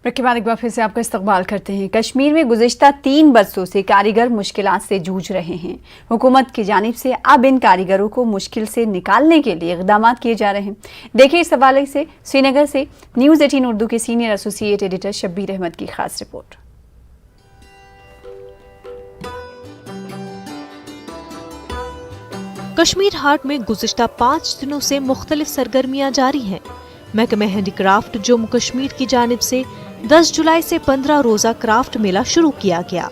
کے بعد ایک بار پھر سے آپ کا استقبال کرتے ہیں۔ کشمیر میں گزشتہ 3 برسوں سے کاریگر مشکلات سے جوجھ رہے ہیں۔ حکومت کی جانب سے اب ان کاریگروں کو مشکل سے نکالنے کے لیے اقدامات کیے جا رہے ہیں۔ دیکھیں اس حوالے سے سری نگر سے نیوز 18 اردو کے senior associate editor Shabbir Ahmed کی خاص رپورٹ۔ کشمیر ہاٹ میں گزشتہ 5 دنوں سے مختلف سرگرمیاں جاری ہیں۔ محکمہ ہینڈی کرافٹ جموں کشمیر کی جانب سے 10 جولائی سے 15 روزہ کرافٹ میلہ شروع کیا گیا۔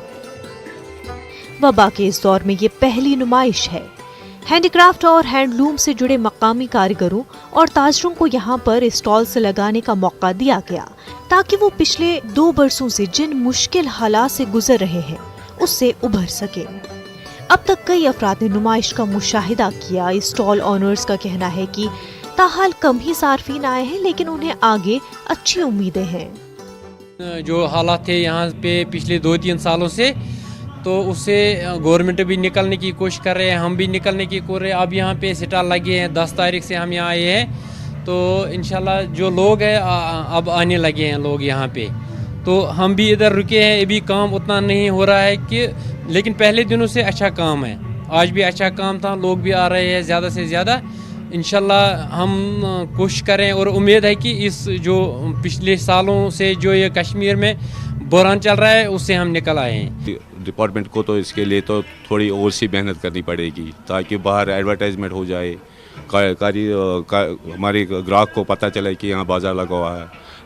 وبا کے اس دور میں یہ پہلی نمائش ہے۔ ہینڈی کرافٹ اور ہینڈلوم سے جڑے مقامی کاریگروں اور تاجروں کو یہاں پر اسٹالز لگانے کا موقع دیا گیا تاکہ وہ پچھلے 2 برسوں سے جن مشکل حالات سے گزر رہے ہیں اس سے ابھر سکے۔ اب تک کئی افراد نے نمائش کا مشاہدہ کیا۔ اسٹال آنرز کا کہنا ہے کہ تاحال کم ہی صارفین آئے ہیں لیکن انہیں آگے اچھی امیدیں ہیں۔ جو حالات تھے یہاں پہ پچھلے 2-3 سالوں سے، تو اس سے گورنمنٹ بھی نکلنے کی کوشش کر رہے ہیں، ہم بھی نکلنے کی کوشش رہے ہیں۔ اب یہاں پہ اسٹال لگے ہیں، 10 تاریخ سے ہم یہاں آئے ہیں، تو انشاءاللہ جو لوگ ہیں اب آنے لگے ہیں لوگ یہاں پہ۔ تو ہم بھی ادھر رکے ہیں، ابھی کام اتنا نہیں ہو رہا ہے کہ، لیکن پہلے دنوں سے اچھا کام ہے، آج بھی اچھا کام تھا، لوگ بھی آ رہے ہیں زیادہ سے زیادہ۔ انشاءاللہ ہم کوشش کریں اور امید ہے کہ اس جو پچھلے سالوں سے جو یہ کشمیر میں بحران چل رہا ہے اس سے ہم نکل آئے ہیں۔ ڈپارٹمنٹ کو تو اس کے لیے تو تھوڑی اور سی محنت کرنی پڑے گی تاکہ باہر ایڈورٹائزمنٹ ہو جائے، ہمارے گراہک کو پتہ چلے کہ یہاں بازار لگا ہوا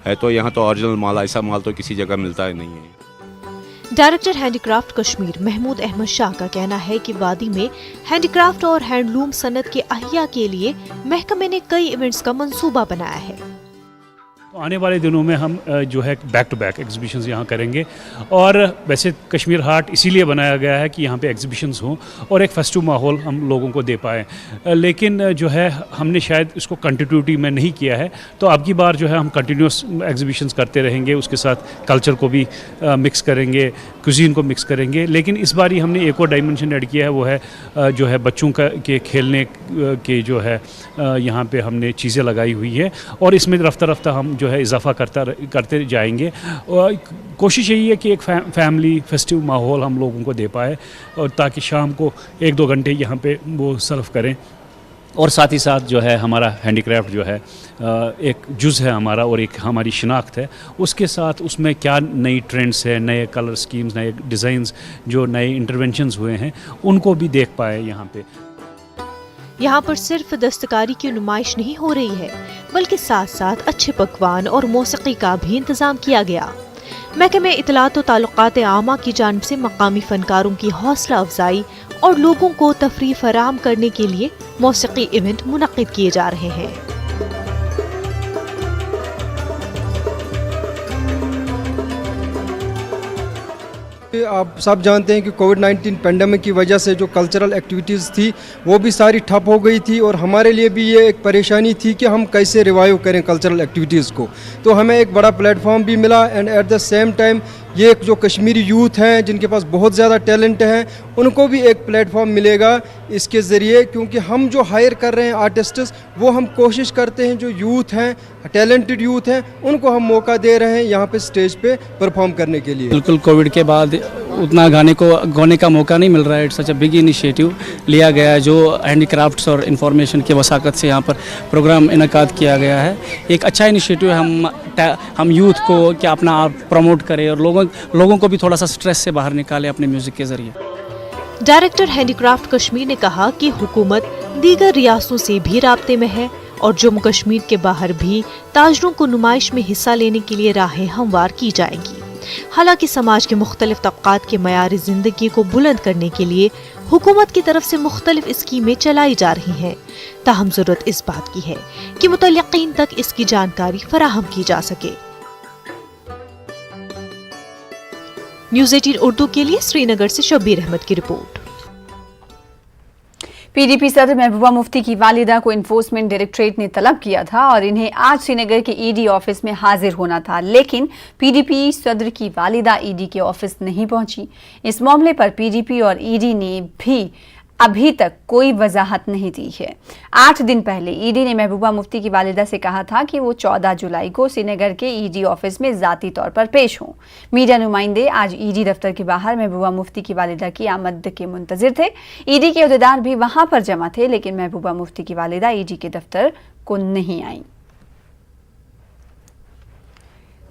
ہے تو یہاں تو اوریجنل مال، ایسا مال تو کسی جگہ ملتا ہی نہیں ہے۔ Director handicraft Kashmir Mahmood Ahmad Shah کا کہنا ہے کہ وادی میں ہینڈی کرافٹ اور ہینڈلوم صنعت کے احیاء کے لیے محکمے نے کئی ایونٹس کا منصوبہ بنایا ہے۔ آنے والے دنوں میں ہم جو ہے بیک ٹو بیک ایگزیبیشنز یہاں کریں گے، اور ویسے کشمیر ہاٹ اسی لیے بنایا گیا ہے کہ یہاں پہ ایگزیبیشنز ہوں اور ایک فیسٹو ماحول ہم لوگوں کو دے پائیں، لیکن جو ہے ہم نے شاید اس کو کنٹینیوٹی میں نہیں کیا ہے، تو اب کی بار جو ہے ہم کنٹینیوس ایگزیبیشنز کرتے رہیں گے، اس کے ساتھ کلچر کو بھی مکس کریں گے، کوزین کو مکس کریں گے۔ لیکن اس بار ہی ہم نے ایک اور ڈائمنشن ایڈ کیا ہے، وہ ہے جو ہے بچوں کے کھیلنے کے جو ہے یہاں پہ ہم نے چیزیں لگائی ہوئی ہیں، اور اس میں رفتہ رفتہ ہم جو ہے اضافہ کرتے جائیں گے، اور کوشش یہی ہے کہ ایک فیملی فیسٹیو ماحول ہم لوگوں کو دے پائے، اور تاکہ شام کو 1-2 گھنٹے یہاں پہ وہ سرو کریں، اور ساتھ ہی ساتھ جو ہے ہمارا ہینڈی کرافٹ جو ہے ایک جز ہے ہمارا اور ایک ہماری شناخت ہے، اس کے ساتھ اس میں کیا نئی ٹرینڈس ہیں، نئے کلر سکیمز، نئے ڈیزائنز، جو نئے انٹرونشنز ہوئے ہیں ان کو بھی دیکھ پائے یہاں پہ۔ یہاں پر صرف دستکاری کی نمائش نہیں ہو رہی ہے بلکہ ساتھ ساتھ اچھے پکوان اور موسیقی کا بھی انتظام کیا گیا۔ محکمہ اطلاعات و تعلقات عامہ کی جانب سے مقامی فنکاروں کی حوصلہ افزائی اور لوگوں کو تفریح فراہم کرنے کے لیے موسیقی ایونٹ منعقد کیے جا رہے ہیں۔ آپ سب جانتے ہیں کہ کووڈ-19 پینڈیمک کی وجہ سے جو کلچرل ایکٹیویٹیز تھی وہ بھی ساری ٹھپ ہو گئی تھی، اور ہمارے لیے بھی یہ ایک پریشانی تھی کہ ہم کیسے ریوائیو کریں کلچرل ایکٹیویٹیز کو۔ تو ہمیں ایک بڑا پلیٹ فارم بھی ملا، and at the same time یہ جو کشمیری یوتھ ہیں جن کے پاس بہت زیادہ ٹیلنٹ ہیں ان کو بھی ایک پلیٹ فارم ملے گا اس کے ذریعے، کیونکہ ہم جو ہائر کر رہے ہیں آرٹسٹس، وہ ہم کوشش کرتے ہیں جو یوتھ ہیں، ٹیلنٹڈ یوتھ ہیں، ان کو ہم موقع دے رہے ہیں یہاں پہ اسٹیج پہ پرفارم کرنے کے لیے۔ بالکل کووڈ کے بعد اتنا گانے کا موقع نہیں مل رہا ہے، it's such a big initiative لیا گیا ہے جو ہینڈی کرافٹس اور انفارمیشن کے وساقت سے یہاں پر پروگرام انعقاد کیا گیا ہے۔ ایک اچھا انیشیٹو ہے، ہم یوتھ کو کیا اپنا آپ پروموٹ کریں اور لوگوں کو بھی تھوڑا سا سٹریس سے باہر نکالیں اپنے میوزک کے ذریعے۔ ڈائریکٹر ہینڈی کرافٹ کشمیر نے کہا کہ حکومت دیگر ریاستوں سے بھی رابطے میں ہے اور جموں کشمیر کے باہر بھی تاجروں کو نمائش میں حصہ لینے کے لیے راہیں ہموار کی جائیں گی۔ حالانکہ سماج کے مختلف طبقات کے معیار زندگی کو بلند کرنے کے لیے حکومت کی طرف سے مختلف اسکیمیں چلائی جا رہی ہیں، تاہم ضرورت اس بات کی ہے کہ متعلقین تک اس کی جانکاری فراہم کی جا سکے۔ نیوز 18 اردو کے لیے سری نگر سے شبیر احمد کی رپورٹ۔ پی ڈی پی صدر محبوبہ مفتی کی والدہ کو انفورسمنٹ ڈائریکٹوریٹ نے طلب کیا تھا اور انہیں آج سری نگر کے ای ڈی آفس میں حاضر ہونا تھا، لیکن پی ڈی پی صدر کی والدہ ای ڈی کے آفس نہیں پہنچی۔ اس معاملے پر پی ڈی پی اور ای ڈی نے بھی अभी तक कोई वजाहत नहीं दी है। 8 दिन पहले ईडी ने महबूबा मुफ्ती की वालिदा से कहा था कि वो 14 जुलाई को श्रीनगर के ईडी ऑफिस में ज़ाती तौर पर पेश हों। मीडिया नुमाइंदे आज ईडी दफ्तर के बाहर महबूबा मुफ्ती की वालिदा की आमद के मुंतजिर थे। ईडी के अहदेदार भी वहां पर जमा थे, लेकिन महबूबा मुफ्ती की वालिदा ईडी के दफ्तर को नहीं आई।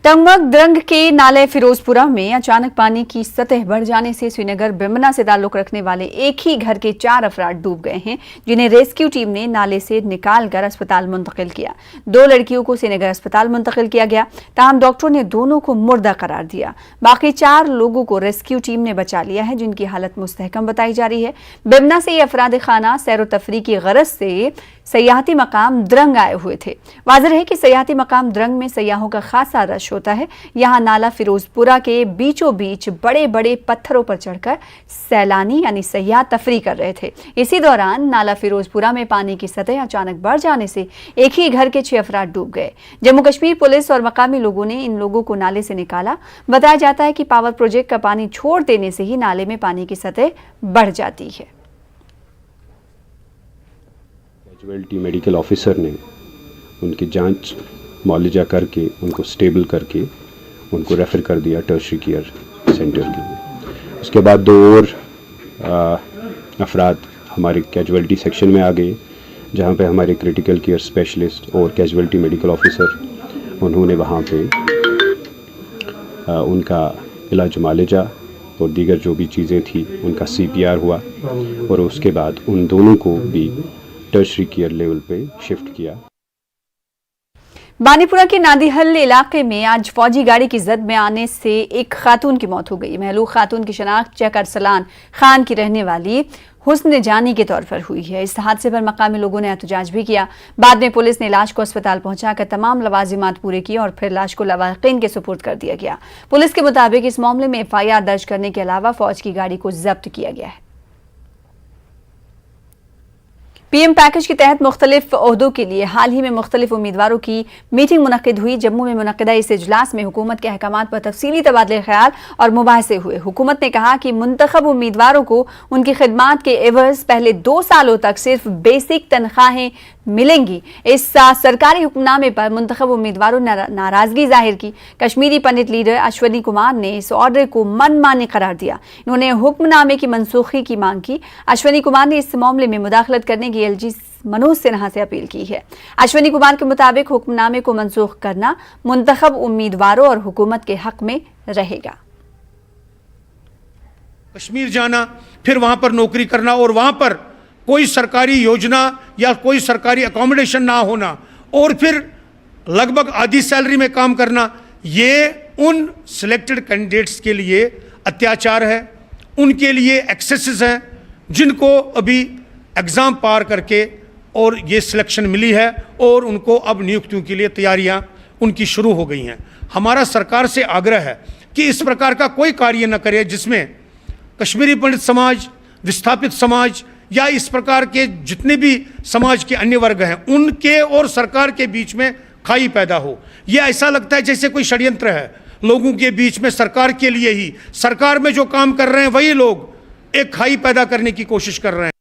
तंगमक द्रंग के नाले फिरोजपुरा में अचानक पानी की सतह बढ़ जाने से श्रीनगर बिमना से ताल्लुक रखने वाले एक ही घर के 4 अफराद डूब गए हैं, जिन्हें रेस्क्यू टीम ने नाले से निकालकर अस्पताल मुंतकिल किया। 2 लड़कियों को श्रीनगर अस्पताल मुंतकिल किया गया, ताहम डॉक्टरों ने दोनों को मुर्दा करार दिया। बाकी 4 लोगों को रेस्क्यू टीम ने बचा लिया है, जिनकी हालत मुस्तहकम बताई जा रही है। बिमना से ये अफराद खाना सैर व तफरी की गरज से सयाहती मकाम द्रंग आए हुए थे। वाज़ेह है कि सयाहती मकाम द्रंग में सयाहों का खासा रश होता है। यहाँ नाला फिरोजपुरा के बीचों बीच बड़े बड़े पत्थरों पर चढ़कर सैलानी यानी सयाह तफरी कर रहे थे। इसी दौरान नाला फिरोजपुरा में पानी की सतह अचानक बढ़ जाने से एक ही घर के 6 अफराद डूब गए। जम्मू कश्मीर पुलिस और मकामी लोगों ने इन लोगों को नाले से निकाला। बताया जाता है कि पावर प्रोजेक्ट का पानी छोड़ देने से ही नाले में पानी की सतह बढ़ जाती है। कैजुअल्टी मेडिकल ऑफिसर ने उनकी जांच मुआलजा करके उनको स्टेबल करके उनको रेफ़र कर दिया टर्शरी केयर सेंटर के लिए। उसके बाद 2 और अफराद हमारे कैजुअल्टी सेक्शन में आ गए, जहां पे हमारे क्रिटिकल केयर स्पेशलिस्ट और कैजुअल्टी मेडिकल ऑफिसर उन्होंने वहां पे उनका इलाज मुआलजा और दीगर जो भी चीज़ें थी उनका CPR हुआ, और उसके बाद उन दोनों को भी टर्शरी केयर लेवल पे शिफ्ट किया। बानीपुरा के नादीहल इलाके में आज फौजी गाड़ी की जद में आने से एक खातून की मौत हो गई। महलूक खातून की शनाख्त चक अरसलान खान की रहने वाली हुस्न जानी के तौर पर हुई है। इस हादसे पर मकामी लोगों ने एहतजाज भी किया। बाद में पुलिस ने लाश को अस्पताल पहुंचाकर तमाम लवाजिमात पूरे किए और फिर लाश को लवाकिन के सुपुर्द कर दिया गया। पुलिस के मुताबिक इस मामले में FIR दर्ज करने के अलावा फौज की गाड़ी को जब्त किया गया है। PM पैकेज के तहत मुख्तलिफ ओहदों के लिए हाल ही में मुख्तलिफ उम्मीदवारों की मीटिंग मुनक्किद हुई। जम्मू में मुनक्किदा इस इजलास में हुकूमत के अहकामात पर तफसीली तबादले ख्याल और मुबाहसे हुए। हुकूमत ने कहा कि मुंतखब उम्मीदवारों को उनकी खिदमात के एवज पहले 2 सालों तक सिर्फ बेसिक तनख्वाहें मिलेंगी। इस सरकारी हुक्मनामे पर मुंतखब उम्मीदवारों ने नाराजगी जाहिर की। कश्मीरी पंडित लीडर अश्वनी कुमार ने इस ऑर्डर को मनमानी करार दिया। इन्होंने हुक्मनामे की मनसूखी की मांग की। अश्वनी कुमार ने इस मामले में मुदाखलत करने की LG मनोज सिन्हा से अपील की है। अश्वनी कुमार के मुताबिक हुक्मनामे को मनसूख करना मुंतखब उम्मीदवारों और हुकूमत के हक में रहेगा। कश्मीर जाना, फिर वहां पर नौकरी करना और वहां पर कोई सरकारी योजना या कोई सरकारी अकोमोडेशन ना होना और फिर लगभग आधी सैलरी में काम करना, ये उन सिलेक्टेड कैंडिडेट्स के लिए अत्याचार है, उनके लिए एक्सेसेस हैं, जिनको अभी एग्ज़ाम पार करके और ये सिलेक्शन मिली है और उनको अब नियुक्तियों के लिए तैयारियां उनकी शुरू हो गई हैं। हमारा सरकार से आग्रह है कि इस प्रकार का कोई कार्य न करे जिसमें कश्मीरी पंडित समाज, विस्थापित समाज या इस प्रकार के जितने भी समाज के अन्य वर्ग हैं उनके और सरकार के बीच में खाई पैदा हो। यह ऐसा लगता है जैसे कोई षड्यंत्र है लोगों के बीच में, सरकार के लिए ही, सरकार में जो काम कर रहे हैं वही लोग एक खाई पैदा करने की कोशिश कर रहे हैं।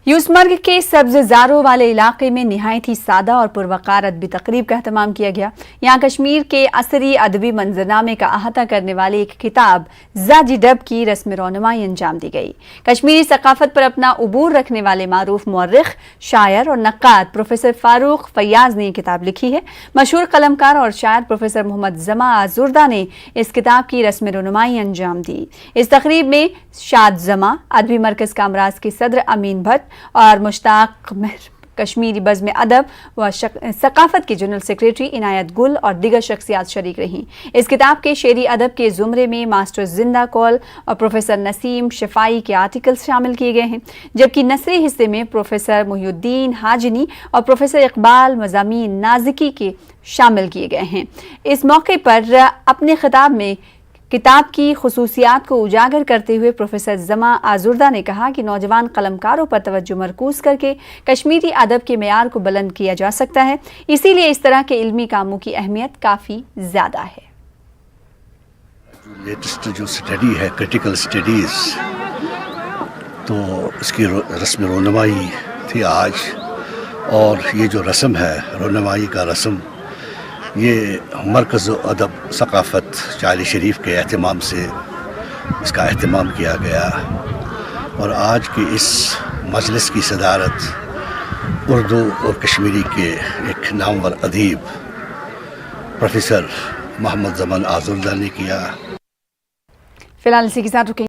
यूसमर्ग के सब्ज़जारों वाले इलाके में निहायत ही सादा और पुरवकार अदबी तकरीब का अहतमाम किया गया। यहाँ कश्मीर के असरी अदबी मंजरनामे का अहाता करने वाली एक किताब जाजी डब की रस्म रौनमाई अंजाम दी गई। कश्मीरी सकाफत पर अपना उबूर रखने वाले मारूफ मुअर्रिख, शायर और नक्काद प्रोफेसर फारूक फैयाज ने किताब लिखी है। मशहूर कलमकार और शायर प्रोफेसर मोहम्मद जमा आजुर्दा ने इस किताब की रस्म रौनमाई अंजाम दी। इस तकरीब में शाद जमा, अदबी मरकज़ कामराज के सदर अमीन भट्ट और मुश्ताक कश्मीरी बज़्म अदब व सकाफत की जनरल सेक्रेटरी इनायत गुल और दीगर शख्सियात शरीक रहीं। इस किताब के शेरी अदब के ज़ुमरे में मास्टर जिंदा कौल और प्रोफेसर नसीम शफाई के आर्टिकल्स शामिल किए गए हैं, जबकि नसरी हिस्से में प्रोफेसर मुहिउद्दीन हाजिनी और प्रोफेसर इकबाल मज़ामीन नाज़िकी के शामिल किए गए हैं। इस मौके पर अपने खिताब में किताब की खुसूसियात को उजागर करते हुए प्रोफेसर जमा आजुर्दा ने कहा कि नौजवान कलमकारों पर तवज्जो मरकूज करके कश्मीरी अदब के मेयार को बुलंद किया जा सकता है, इसीलिए इस तरह के इल्मी कामों की अहमियत काफ़ी ज़्यादा है। लेटेस्ट जो स्टडी है क्रिटिकल स्टडीज़, تو اس کی رسم رونمائی تھی آج، اور یہ جو رسم ہے رونمائی کا رسم، یہ مرکز ادب ثقافت چالی شریف کے اہتمام سے اس کا اہتمام کیا گیا، اور آج کی اس مجلس کی صدارت اردو اور کشمیری کے ایک نامور ادیب پروفیسر محمد زمان آذردہ نے کیا۔ فی الحال اسی کے ساتھ رکیں۔